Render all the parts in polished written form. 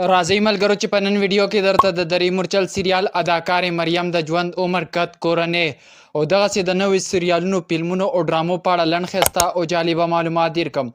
راځئ ملګرو چې په نن ویډیو کې درته د درې مورچل سریال اداکارې مریم د ژوند عمر قد کورنۍ او دغسې د نوي سریالونو فلمونو او ډرامو په اړه لنډ ښایسته او جالبه معلومات در کړم.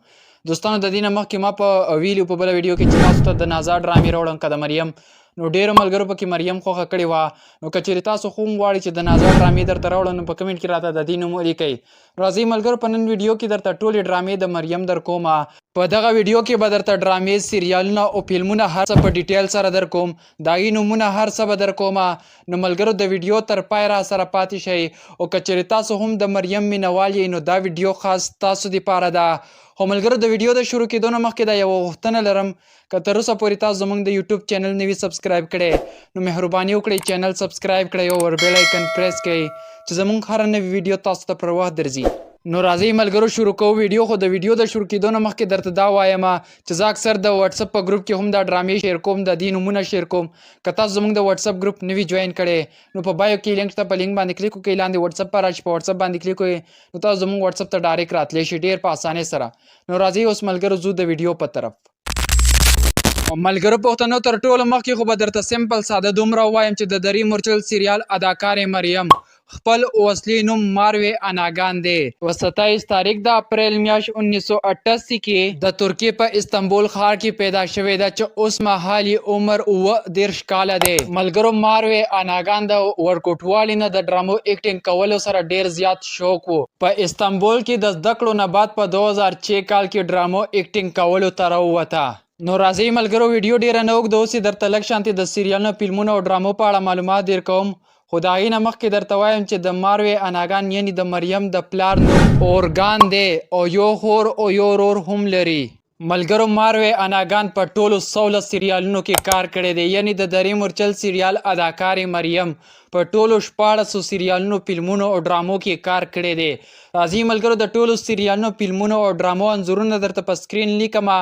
دوستانو د دې نه مخکې ما په ویلو په بله ویډیو کې چې تاسو ته د نازا ډرامې راوړم که د مریم نو ډیرو ملګرو پکې مریم خوښه کړې وه. نو که چیرې تاسو خو هم غواړئ چې د نازا ډرامې درته راوړم نو په کمنټ کې راته د دې نوم ولیکئ. راځئ ملګرو په نن ویډیو کې درته ټولې ډرامې د مریم در کومه. په دغه ویډیو کې به درته ډرامې سریالونه او فلمونه هر څه په ډیټیل سره در کوم. د هغې نومونه هر څه به در کومه. نو ملګرو د ویډیو تر پای را سره پاتې شئ او که چیرې تاسو هم د مریم مینوال یئ نو دا ویډیو خاص تاسو دپاره ده. خو ملګرو د ویډیو د شروع کېدو نه مخکې دا یوه غوښتنه لرم که تر اوسه پورې تاسو زموږ د یوټیوب چینل نه وي سبسکرایب کړی نو مهرباني وکړئ چینل سبسکرایب کړئ او ور بیل آیکن پریس کړئ چې زموږ هره نوې ویډیو تاسو ته پر وخت درځي. نو راځئ ملګرو شروع کوو ویډیو. خو د ویډیو د شروع کېدو نه مخکې درته دا وایم چې زه اکثر د واتساپ په ګروپ کې هم دا ډرامې شیر کوم، د دې نومونه شیر کوم. که تاسو زموږ د واتساپ ګروپ نه وي جوین کړی نو په بایو کې لینک ته په لینک باندې کلیک وکړئ، لاندې واتساپ په راشي په واتساپ باندې کلیک وکړئ نو تاسو زموږ واتساپ ته ډایرکټ راتلی شي ډېر په اسانۍ سره. نو راځئ اوس ملګرو ځو د ویډیو په طرف. ملګرو پښتنو تر ټولو مخکې خو به درته سمپل ساده دومره ووایم چې د درې مورچل سریال اداکارې مریم خپل اصلي نوم ماروی اناګان دی. 27 تاریخ د اپریل میاشت 1988 کې د ترکیې په استنبول ښار کې پیدا شوې ده چې اوس مهال یې عمر 29 کاله دی. ملګرو ماروی اناګان د ورکوټوالي نه د ډرامو ایکټینګ کولو سره ډیر زیات شوق و. په استنبول کې د زده کړو نه بعد په 2006 کال کې ډرامو ایکټینګ کولو ته راووته. نو راځئ ملګرو ویډیو ډیره نه اوږده اوسي، درته لږ شانتې د سریالونو فلمونو او ډرامو په اړه معلومات در کوم. خو د هغې نه مخکې درته وایم چې د ماروی اناګان یعنې د مریم د پلار نوم اورګان دی او یو خور او یو ورور هم لري. ملګرو ماروی اناګان په ټولو 16 سریالونو کې کار کړی دی، یعنې د درې مورچل سریال اداکارې مریم په ټولو 14 سریالونو فلمونو او ډرامو کې کار کړی دی. راځئ ملګرو د ټولو سریالونو فلمونو او ډرامو انځورونه درته په سکرین لیکم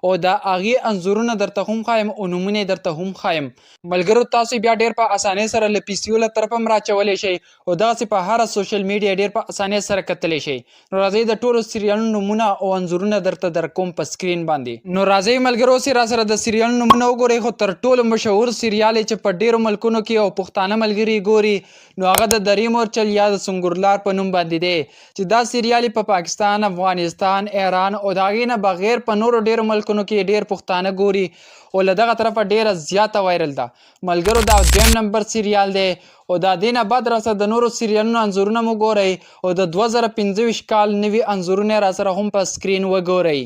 او د هغې انځورونه درته هم ښایم او نومونه یې درته هم ښایم. ملګرو تاسو بیا ډېر په اسانۍ سره له پیسیو له طرفه هم راچولی شئ او دغسې په هره سوشل میډیا ډېر په اسانۍ سره کتلی شئ. نو راځئ د ټولو سریالونو نومونه او انځورونه درته در کوم په سکرین باندې. نو راځئ ملګرو اوس را سره د سریالونو نومونه وګورئ. خو تر ټولو مشهور سریال چې په ډېرو ملکونو کې او پښتانه ملګري ګوري نو هغه د درې مورچل یا د سنګرلار په نوم باندې دی چې دا سریال په پاکستان، افغانستان، ایران او د هغې نه بغیر په نورو ډېرو ملکونو کې ډېر پښتانه ګوري او له دغه طرفه ډېره زیاته وایرل ده. ملګرو دا دویم نمبر سریال دی او د دې نه بعد را سره د نورو سریالونو انځورونه مو ګورئ او د 2025 کال نوي انځورونه را سره هم په سکرین وګورئ.